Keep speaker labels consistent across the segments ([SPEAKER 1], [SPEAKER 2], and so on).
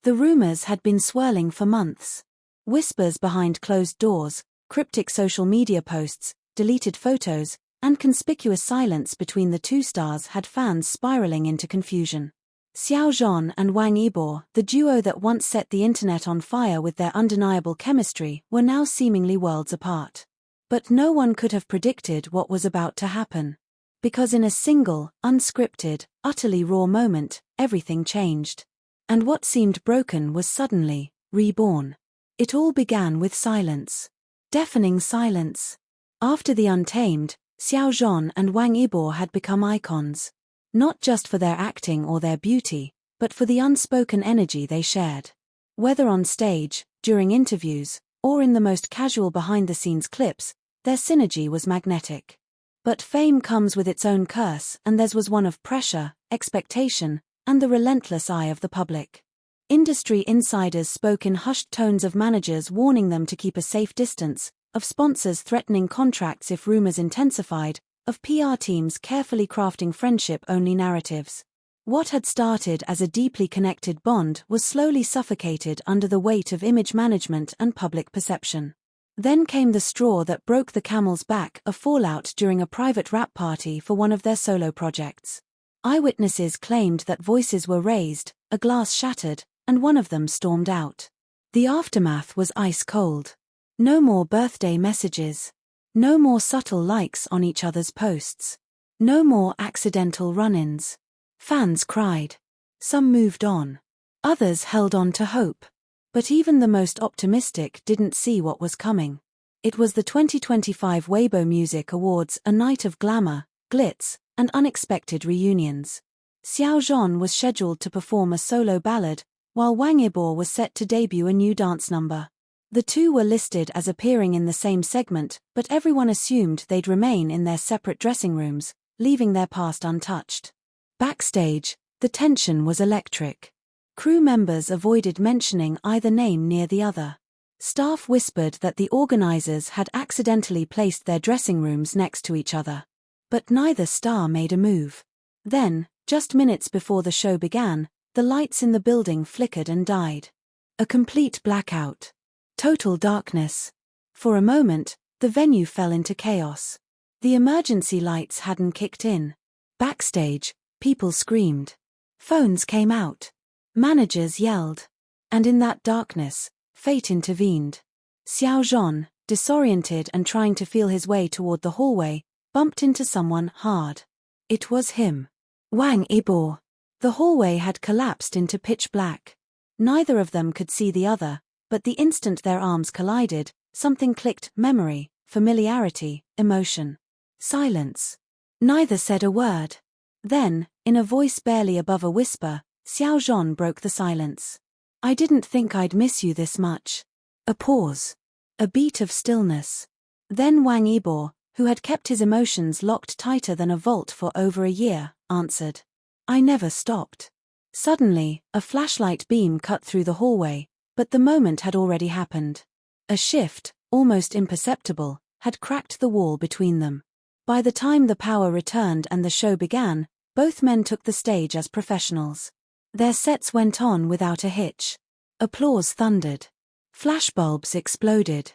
[SPEAKER 1] The rumors had been swirling for months. Whispers behind closed doors, cryptic social media posts, deleted photos, and conspicuous silence between the two stars had fans spiraling into confusion. Zhan and Wang, the duo that once set the internet on fire with their undeniable chemistry, were now seemingly worlds apart. But no one could have predicted what was about to happen. Because in a single, unscripted, utterly raw moment, everything changed. And what seemed broken was suddenly reborn. It all began with silence. Deafening silence. After the Untamed, Zhan and Wang had become icons. Not just for their acting or their beauty, but for the unspoken energy they shared. Whether on stage, during interviews, or in the most casual behind-the-scenes clips, their synergy was magnetic. But fame comes with its own curse, and theirs was one of pressure, expectation, and the relentless eye of the public. Industry insiders spoke in hushed tones of managers warning them to keep a safe distance, of sponsors threatening contracts if rumors intensified, of PR teams carefully crafting friendship-only narratives. What had started as a deeply connected bond was slowly suffocated under the weight of image management and public perception. Then came the straw that broke the camel's back, a fallout during a private rap party for one of their solo projects. Eyewitnesses claimed that voices were raised, a glass shattered, and one of them stormed out. The aftermath was ice cold. No more birthday messages. No more subtle likes on each other's posts. No more accidental run-ins. Fans cried. Some moved on. Others held on to hope. But even the most optimistic didn't see what was coming. It was the 2025 Weibo Music Awards, a night of glamour, glitz, and unexpected reunions. Zhan was scheduled to perform a solo ballad, while Wang was set to debut a new dance number. The two were listed as appearing in the same segment, but everyone assumed they'd remain in their separate dressing rooms, leaving their past untouched. Backstage, the tension was electric. Crew members avoided mentioning either name near the other. Staff whispered that the organizers had accidentally placed their dressing rooms next to each other. But neither star made a move. Then, just minutes before the show began, the lights in the building flickered and died. A complete blackout. Total darkness. For a moment, the venue fell into chaos. The emergency lights hadn't kicked in. Backstage, people screamed. Phones came out. Managers yelled. And in that darkness, fate intervened. Zhan, disoriented and trying to feel his way toward the hallway, bumped into someone hard. It was him. Wang. The hallway had collapsed into pitch black. Neither of them could see the other, but the instant their arms collided, something clicked: memory, familiarity, emotion. Silence. Neither said a word. Then, in a voice barely above a whisper, Zhan broke the silence. I didn't think I'd miss you this much. A pause. A beat of stillness. Then Wang, who had kept his emotions locked tighter than a vault for over a year, answered. I never stopped. Suddenly, a flashlight beam cut through the hallway, but the moment had already happened. A shift, almost imperceptible, had cracked the wall between them. By the time the power returned and the show began, both men took the stage as professionals. Their sets went on without a hitch. Applause thundered. Flashbulbs exploded.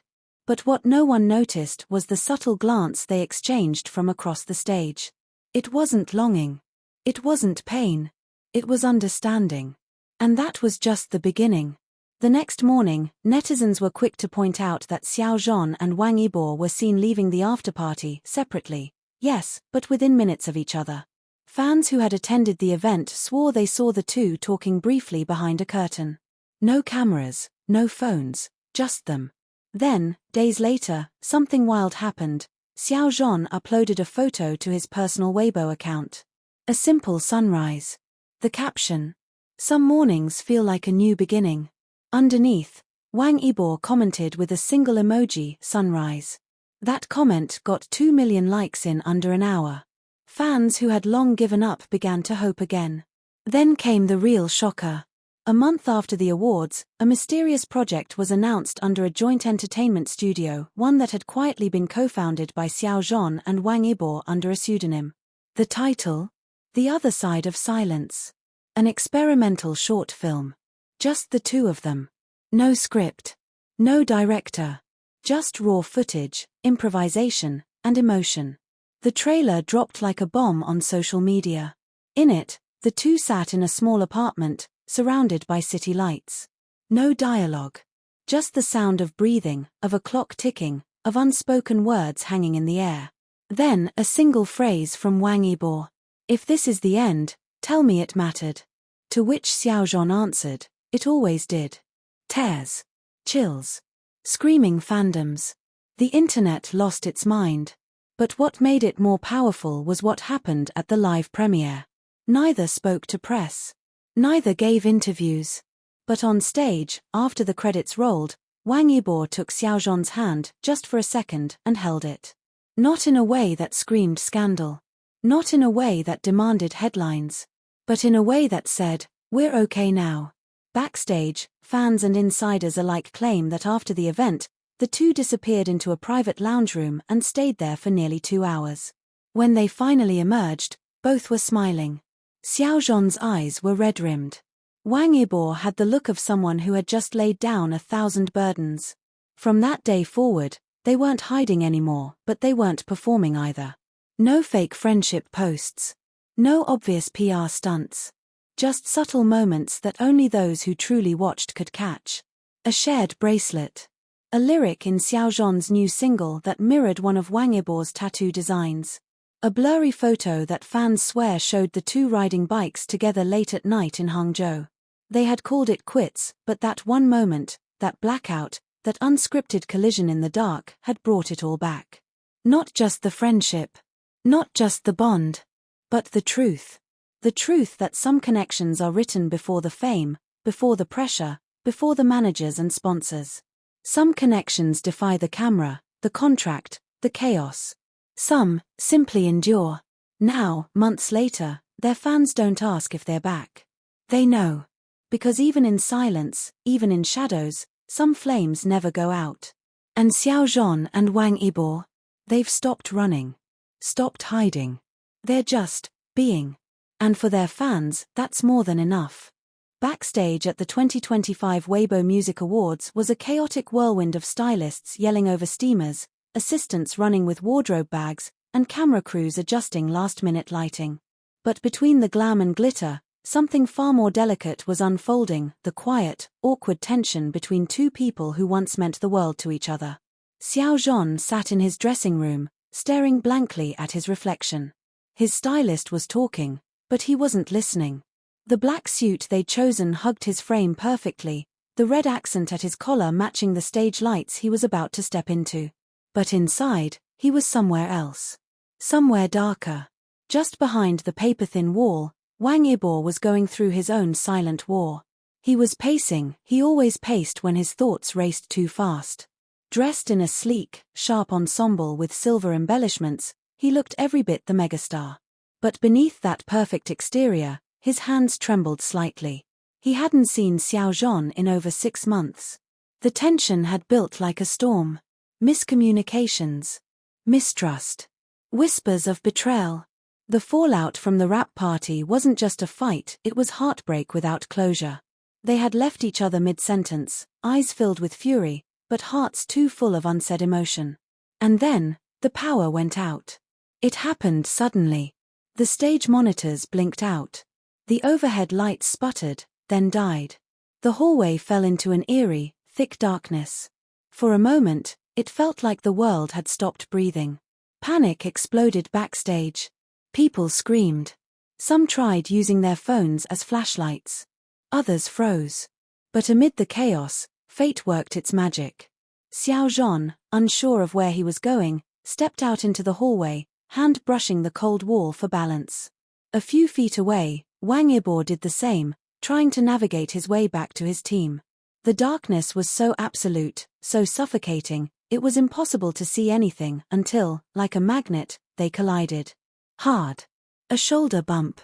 [SPEAKER 1] But what no one noticed was the subtle glance they exchanged from across the stage. It wasn't longing. It wasn't pain. It was understanding. And that was just the beginning. The next morning, netizens were quick to point out that Zhan and Wang were seen leaving the afterparty separately, yes, but within minutes of each other. Fans who had attended the event swore they saw the two talking briefly behind a curtain. No cameras, no phones, just them. Then, days later, something wild happened. Zhan uploaded a photo to his personal Weibo account. A simple sunrise. The caption: Some mornings feel like a new beginning. Underneath, Wang commented with a single emoji, sunrise. That comment got 2 million likes in under an hour. Fans who had long given up began to hope again. Then came the real shocker. A month after the awards, a mysterious project was announced under a joint entertainment studio, one that had quietly been co-founded by Zhan and Wang under a pseudonym. The title? The Other Side of Silence. An experimental short film. Just the two of them. No script. No director. Just raw footage, improvisation, and emotion. The trailer dropped like a bomb on social media. In it, the two sat in a small apartment, surrounded by city lights. No dialogue. Just the sound of breathing, of a clock ticking, of unspoken words hanging in the air. Then a single phrase from Wang Yibo. "If this is the end, tell me it mattered." To which Zhan answered, "It always did." Tears. Chills. Screaming fandoms. The internet lost its mind. But what made it more powerful was what happened at the live premiere. Neither spoke to press. Neither gave interviews. But on stage, after the credits rolled, Wang Yibo took Zhan's hand just for a second and held it. Not in a way that screamed scandal. Not in a way that demanded headlines. But in a way that said, "We're okay now." Backstage, fans and insiders alike claim that after the event, the two disappeared into a private lounge room and stayed there for nearly 2 hours. When they finally emerged, both were smiling. Zhan's eyes were red-rimmed. Wang Yibo had the look of someone who had just laid down 1,000 burdens. From that day forward, they weren't hiding anymore, but they weren't performing either. No fake friendship posts. No obvious PR stunts. Just subtle moments that only those who truly watched could catch. A shared bracelet. A lyric in Zhan's new single that mirrored one of Wang Yibo's tattoo designs. A blurry photo that fans swear showed the two riding bikes together late at night in Hangzhou. They had called it quits, but that one moment, that blackout, that unscripted collision in the dark had brought it all back. Not just the friendship. Not just the bond. But the truth. The truth that some connections are written before the fame, before the pressure, before the managers and sponsors. Some connections defy the camera, the contract, the chaos. Some simply endure. Now, months later, their fans don't ask if they're back. They know. Because even in silence, even in shadows, some flames never go out. And Zhan and Wang Yibo, they've stopped running. Stopped hiding. They're just being. And for their fans, that's more than enough. Backstage at the 2025 Weibo Music Awards was a chaotic whirlwind of stylists yelling over steamers, assistants running with wardrobe bags, and camera crews adjusting last-minute lighting. But between the glam and glitter, something far more delicate was unfolding, the quiet, awkward tension between two people who once meant the world to each other. Zhan sat in his dressing room, staring blankly at his reflection. His stylist was talking, but he wasn't listening. The black suit they'd chosen hugged his frame perfectly, the red accent at his collar matching the stage lights he was about to step into. But inside, he was somewhere else. Somewhere darker. Just behind the paper-thin wall, Wang Yibo was going through his own silent war. He was pacing, he always paced when his thoughts raced too fast. Dressed in a sleek, sharp ensemble with silver embellishments, he looked every bit the megastar. But beneath that perfect exterior, his hands trembled slightly. He hadn't seen Zhan in over 6 months. The tension had built like a storm. Miscommunications. Mistrust. Whispers of betrayal. The fallout from the rap party wasn't just a fight, it was heartbreak without closure. They had left each other mid-sentence, eyes filled with fury, but hearts too full of unsaid emotion. And then, the power went out. It happened suddenly. The stage monitors blinked out. The overhead lights sputtered, then died. The hallway fell into an eerie, thick darkness. For a moment, it felt like the world had stopped breathing. Panic exploded backstage. People screamed. Some tried using their phones as flashlights. Others froze. But amid the chaos, fate worked its magic. Zhan, unsure of where he was going, stepped out into the hallway, hand brushing the cold wall for balance. A few feet away, Wang Yibo did the same, trying to navigate his way back to his team. The darkness was so absolute, so suffocating, it was impossible to see anything until, like a magnet, they collided. Hard. A shoulder bump.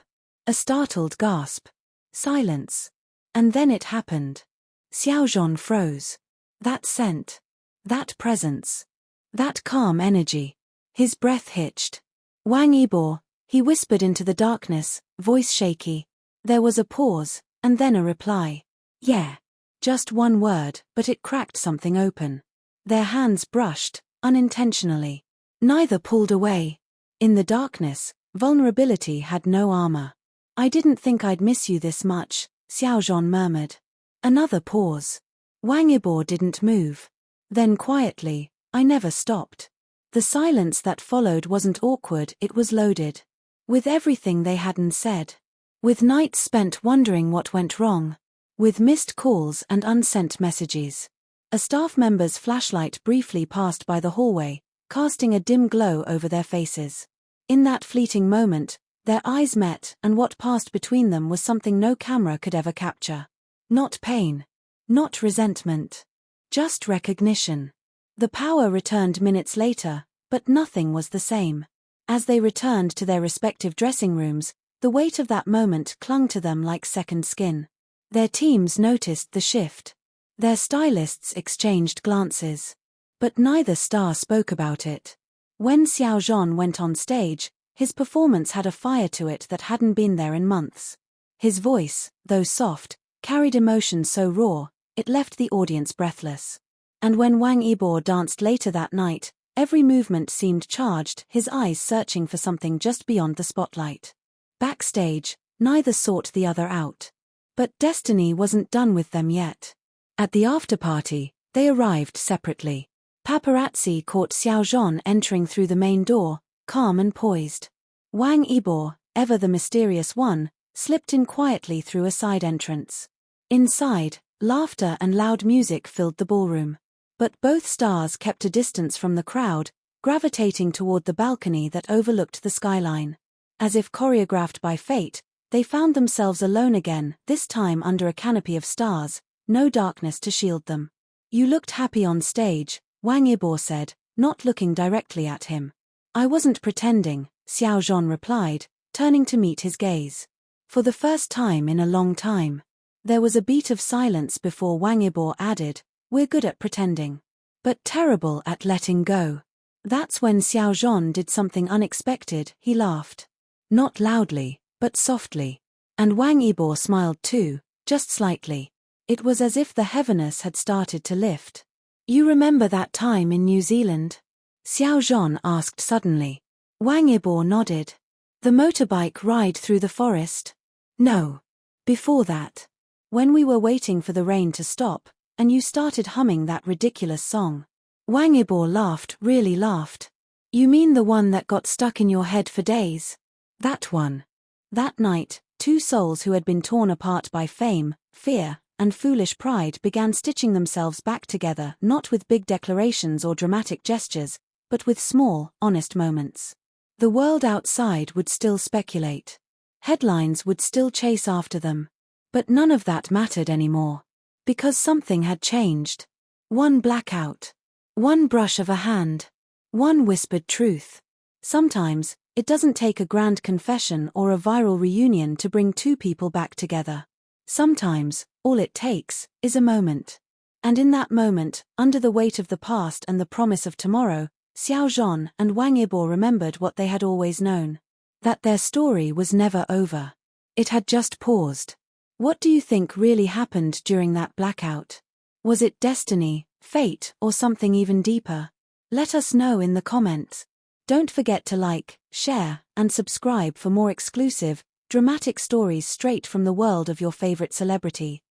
[SPEAKER 1] A startled gasp. Silence. And then it happened. Zhan froze. That scent. That presence. That calm energy. His breath hitched. Wang Yibo, he whispered into the darkness, voice shaky. There was a pause, and then a reply. Yeah. Just one word, but it cracked something open. Their hands brushed, unintentionally. Neither pulled away. In the darkness, vulnerability had no armor. I didn't think I'd miss you this much, Zhan murmured. Another pause. Wang Yibo didn't move. Then quietly, I never stopped. The silence that followed wasn't awkward, it was loaded. With everything they hadn't said. With nights spent wondering what went wrong. With missed calls and unsent messages. A staff member's flashlight briefly passed by the hallway, casting a dim glow over their faces. In that fleeting moment, their eyes met, and what passed between them was something no camera could ever capture. Not pain. Not resentment. Just recognition. The power returned minutes later, but nothing was the same. As they returned to their respective dressing rooms, the weight of that moment clung to them like second skin. Their teams noticed the shift. Their stylists exchanged glances. But neither star spoke about it. When Zhan went on stage, his performance had a fire to it that hadn't been there in months. His voice, though soft, carried emotion so raw, it left the audience breathless. And when Wang Yibo danced later that night, every movement seemed charged, his eyes searching for something just beyond the spotlight. Backstage, neither sought the other out. But destiny wasn't done with them yet. At the afterparty, they arrived separately. Paparazzi caught Zhan entering through the main door, calm and poised. Wang Yibo, ever the mysterious one, slipped in quietly through a side entrance. Inside, laughter and loud music filled the ballroom. But both stars kept a distance from the crowd, gravitating toward the balcony that overlooked the skyline. As if choreographed by fate, they found themselves alone again, this time under a canopy of stars, no darkness to shield them. You looked happy on stage, Wang Yibo said, not looking directly at him. I wasn't pretending, Zhan replied, turning to meet his gaze. For the first time in a long time. There was a beat of silence before Wang Yibo added, we're good at pretending. But terrible at letting go. That's when Zhan did something unexpected, he laughed. Not loudly, but softly. And Wang Yibo smiled too, just slightly. It was as if the heaviness had started to lift. You remember that time in New Zealand? Zhan asked suddenly. Wang Yibo nodded. The motorbike ride through the forest? No. Before that. When we were waiting for the rain to stop, and you started humming that ridiculous song. Wang Yibo laughed, really laughed. You mean the one that got stuck in your head for days? That one. That night, two souls who had been torn apart by fame, fear, and foolish pride began stitching themselves back together, not with big declarations or dramatic gestures, but with small, honest moments. The world outside would still speculate. Headlines would still chase after them. But none of that mattered anymore. Because something had changed. One blackout. One brush of a hand. One whispered truth. Sometimes, it doesn't take a grand confession or a viral reunion to bring two people back together. Sometimes, all it takes is a moment. And in that moment, under the weight of the past and the promise of tomorrow, Zhan and Wang Yibo remembered what they had always known. That their story was never over. It had just paused. What do you think really happened during that blackout? Was it destiny, fate, or something even deeper? Let us know in the comments. Don't forget to like, share, and subscribe for more exclusive, dramatic stories straight from the world of your favorite celebrity.